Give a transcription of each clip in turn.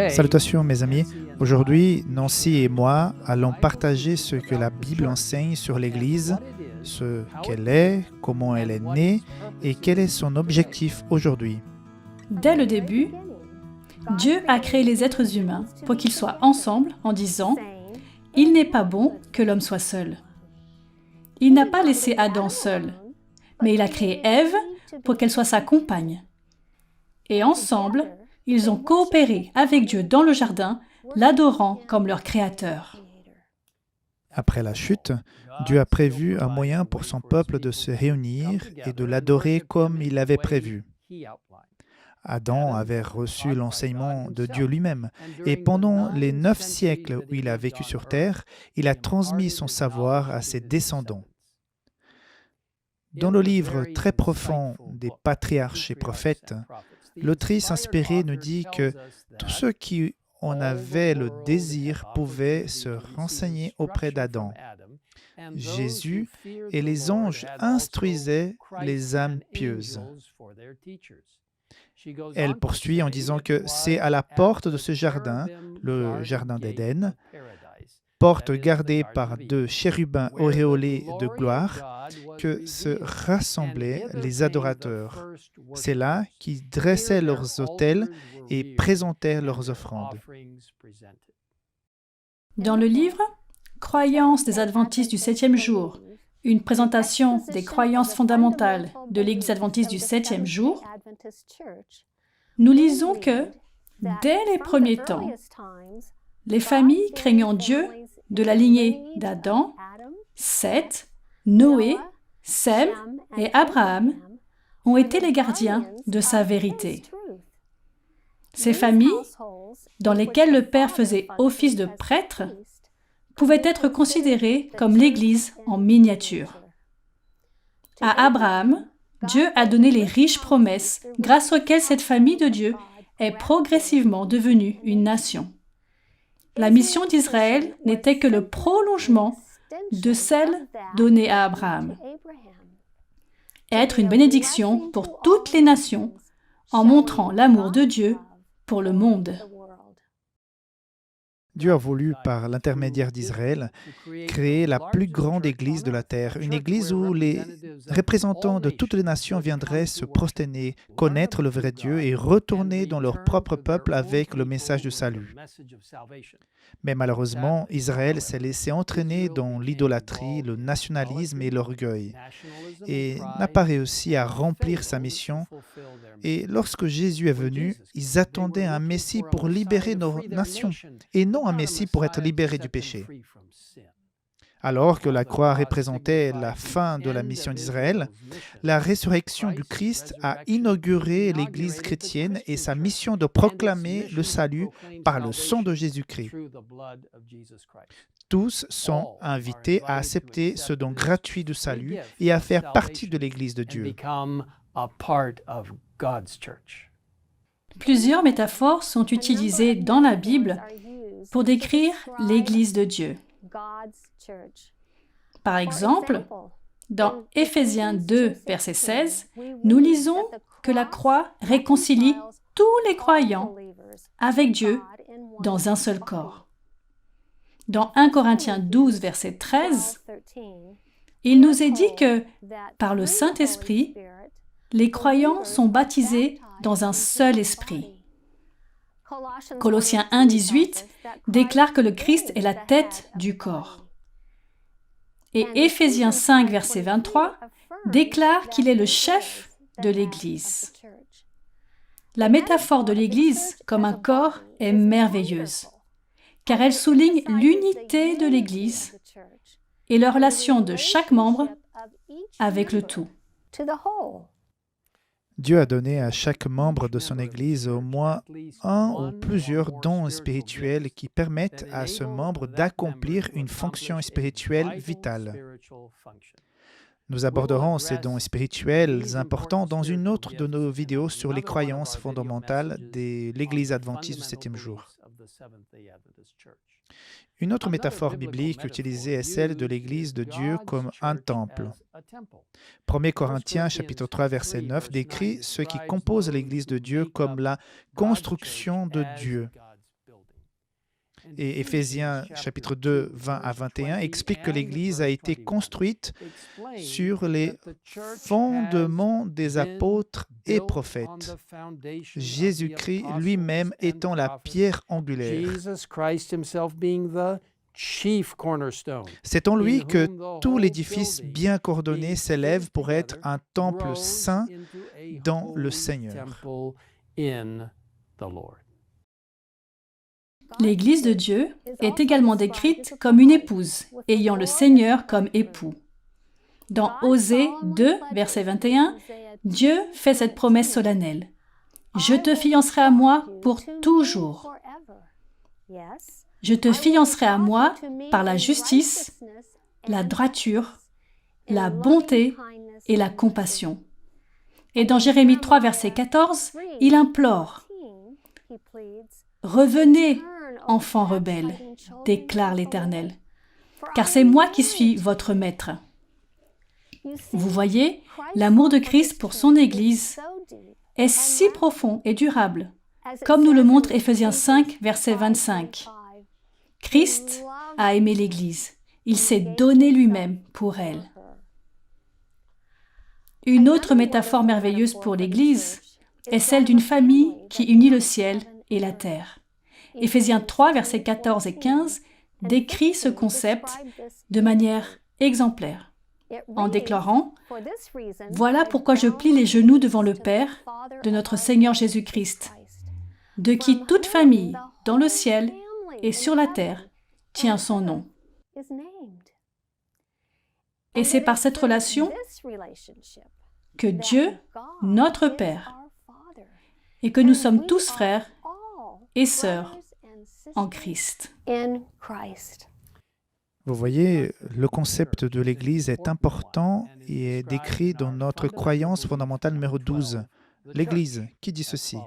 Salutations mes amis. Aujourd'hui, Nancy et moi allons partager ce que la Bible enseigne sur l'Église, ce qu'elle est, comment elle est née et quel est son objectif aujourd'hui. Dès le début, Dieu a créé les êtres humains pour qu'ils soient ensemble en disant « Il n'est pas bon que l'homme soit seul ». Il n'a pas laissé Adam seul, mais il a créé Ève pour qu'elle soit sa compagne. Et ensemble, ils ont coopéré avec Dieu dans le jardin, l'adorant comme leur créateur. Après la chute, Dieu a prévu un moyen pour son peuple de se réunir et de l'adorer comme il l'avait prévu. Adam avait reçu l'enseignement de Dieu lui-même et pendant les 9 siècles où il a vécu sur terre, il a transmis son savoir à ses descendants. Dans le livre très profond des patriarches et prophètes, l'autrice inspirée nous dit que tous ceux qui en avaient le désir pouvaient se renseigner auprès d'Adam, Jésus et les anges instruisaient les âmes pieuses. Elle poursuit en disant que c'est à la porte de ce jardin, le jardin d'Éden, porte gardée par 2 chérubins auréolés de gloire, que se rassemblaient les adorateurs. C'est là qu'ils dressaient leurs autels et présentaient leurs offrandes. Dans le livre « Croyances des adventistes du 7e jour », une présentation des croyances fondamentales de l'Église adventiste du 7e jour, nous lisons que, dès les premiers temps, les familles craignant Dieu de la lignée d'Adam, Seth, Noé, Sem et Abraham ont été les gardiens de sa vérité. Ces familles, dans lesquelles le père faisait office de prêtre, pouvaient être considérées comme l'Église en miniature. À Abraham, Dieu a donné les riches promesses grâce auxquelles cette famille de Dieu est progressivement devenue une nation. La mission d'Israël n'était que le prolongement de celle donnée à Abraham. Être une bénédiction pour toutes les nations en montrant l'amour de Dieu pour le monde. Dieu a voulu, par l'intermédiaire d'Israël, créer la plus grande église de la terre, une église où les représentants de toutes les nations viendraient se prosterner, connaître le vrai Dieu et retourner dans leur propre peuple avec le message de salut. Mais malheureusement, Israël s'est laissé entraîner dans l'idolâtrie, le nationalisme et l'orgueil, et n'a pas réussi à remplir sa mission. Et lorsque Jésus est venu, ils attendaient un Messie pour libérer nos nations, et non un Messie pour être libéré du péché. Alors que la croix représentait la fin de la mission d'Israël, la résurrection du Christ a inauguré l'Église chrétienne et sa mission de proclamer le salut par le sang de Jésus-Christ. Tous sont invités à accepter ce don gratuit du salut et à faire partie de l'Église de Dieu. Plusieurs métaphores sont utilisées dans la Bible pour décrire l'Église de Dieu. Par exemple, dans Éphésiens 2, verset 16, nous lisons que la croix réconcilie tous les croyants avec Dieu dans un seul corps. Dans 1 Corinthiens 12, verset 13, il nous est dit que, par le Saint-Esprit, les croyants sont baptisés dans un seul esprit. Colossiens 1, 18 déclare que le Christ est la tête du corps. Et Éphésiens 5, verset 23 déclare qu'il est le chef de l'Église. La métaphore de l'Église comme un corps est merveilleuse, car elle souligne l'unité de l'Église et la relation de chaque membre avec le tout. Dieu a donné à chaque membre de son Église au moins un ou plusieurs dons spirituels qui permettent à ce membre d'accomplir une fonction spirituelle vitale. Nous aborderons ces dons spirituels importants dans une autre de nos vidéos sur les croyances fondamentales de l'Église adventiste du 7e jour. Une autre métaphore biblique utilisée est celle de l'Église de Dieu comme un temple. 1 Corinthiens chapitre 3 verset 9 décrit ce qui compose l'Église de Dieu comme la construction de Dieu. Et Éphésiens chapitre 2, 20 à 21 explique que l'Église a été construite sur les fondements des apôtres et prophètes, Jésus-Christ lui-même étant la pierre angulaire. C'est en lui que tout l'édifice bien coordonné s'élève pour être un temple saint dans le Seigneur. L'Église de Dieu est également décrite comme une épouse, ayant le Seigneur comme époux. Dans Osée 2, verset 21, Dieu fait cette promesse solennelle. « Je te fiancerai à moi pour toujours. Je te fiancerai à moi par la justice, la droiture, la bonté et la compassion. » Et dans Jérémie 3, verset 14, il implore « Revenez, enfants rebelles, déclare l'Éternel, car c'est moi qui suis votre maître. » Vous voyez, l'amour de Christ pour son Église est si profond et durable, comme nous le montre Éphésiens 5, verset 25. Christ a aimé l'Église. Il s'est donné lui-même pour elle. Une autre métaphore merveilleuse pour l'Église est celle d'une famille qui unit le ciel et la terre. Éphésiens 3, versets 14 et 15 décrit ce concept de manière exemplaire, en déclarant « Voilà pourquoi je plie les genoux devant le Père de notre Seigneur Jésus-Christ, de qui toute famille, dans le ciel et sur la terre, tient son nom. » Et c'est par cette relation que Dieu, notre Père, et que nous sommes tous frères et sœurs en Christ. Vous voyez, le concept de l'Église est important et est décrit dans notre croyance fondamentale numéro 12. L'Église, qui dit ceci?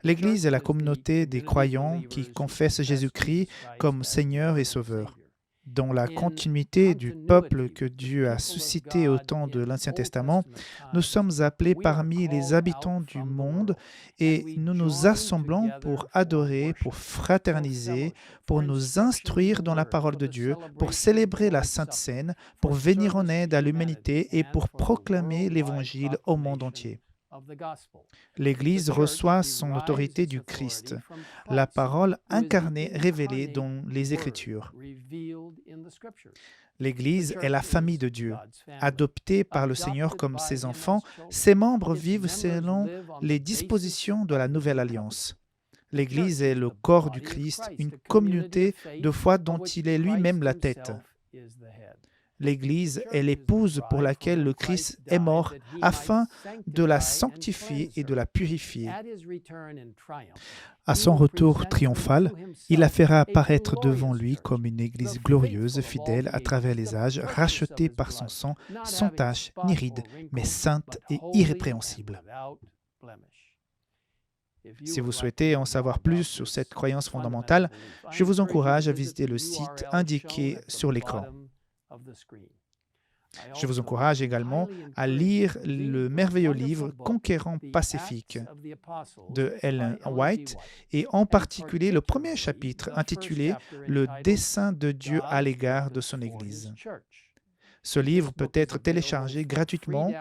L'Église est la communauté des croyants qui confessent Jésus-Christ comme Seigneur et Sauveur. Dans la continuité du peuple que Dieu a suscité au temps de l'Ancien Testament, nous sommes appelés parmi les habitants du monde et nous nous assemblons pour adorer, pour fraterniser, pour nous instruire dans la parole de Dieu, pour célébrer la Sainte Seine, pour venir en aide à l'humanité et pour proclamer l'Évangile au monde entier. L'Église reçoit son autorité du Christ, la parole incarnée révélée dans les Écritures. L'Église est la famille de Dieu. Adoptée par le Seigneur comme ses enfants, ses membres vivent selon les dispositions de la Nouvelle Alliance. L'Église est le corps du Christ, une communauté de foi dont il est lui-même la tête. L'Église est l'épouse pour laquelle le Christ est mort afin de la sanctifier et de la purifier. À son retour triomphal, il la fera apparaître devant lui comme une Église glorieuse, fidèle à travers les âges, rachetée par son sang, sans tache ni ride, mais sainte et irrépréhensible. Si vous souhaitez en savoir plus sur cette croyance fondamentale, je vous encourage à visiter le site indiqué sur l'écran. Je vous encourage également à lire le merveilleux livre « Conquérant Pacifique » de Ellen White et en particulier le premier chapitre intitulé « Le dessein de Dieu à l'égard de son Église ». Ce livre peut être téléchargé gratuitement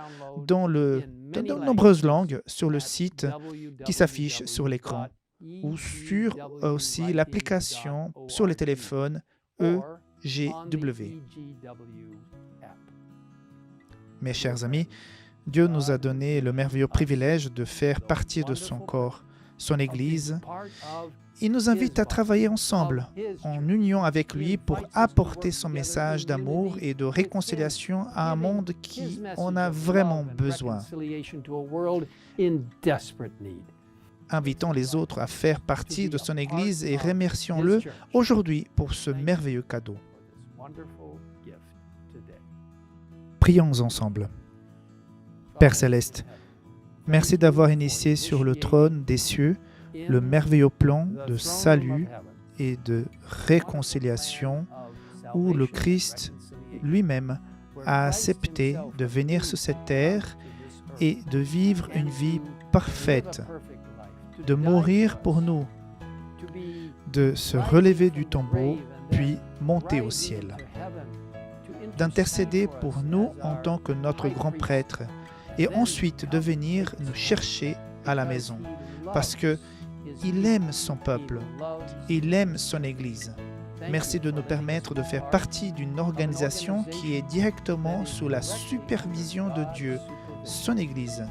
dans de nombreuses langues sur le site qui s'affiche sur l'écran ou sur aussi l'application sur les téléphones EGW. Mes chers amis, Dieu nous a donné le merveilleux privilège de faire partie de son corps, son Église. Il nous invite à travailler ensemble, en union avec lui, pour apporter son message d'amour et de réconciliation à un monde qui en a vraiment besoin. Invitons les autres à faire partie de son Église et remercions-le aujourd'hui pour ce merveilleux cadeau. Prions ensemble. Père Céleste, merci d'avoir initié sur le trône des cieux le merveilleux plan de salut et de réconciliation où le Christ lui-même a accepté de venir sur cette terre et de vivre une vie parfaite, de mourir pour nous, de se relever du tombeau, puis monter au ciel, d'intercéder pour nous en tant que notre grand prêtre, et ensuite de venir nous chercher à la maison, parce qu'il aime son peuple, il aime son Église. Merci de nous permettre de faire partie d'une organisation qui est directement sous la supervision de Dieu, son Église,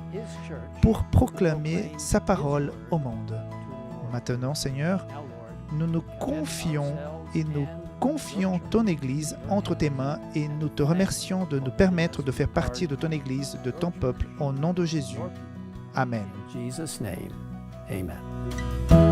pour proclamer sa parole au monde. Maintenant, Seigneur, nous nous confions et nous confions ton Église entre tes mains et nous te remercions de nous permettre de faire partie de ton Église, de ton peuple, au nom de Jésus. Amen. In Jesus' name, amen.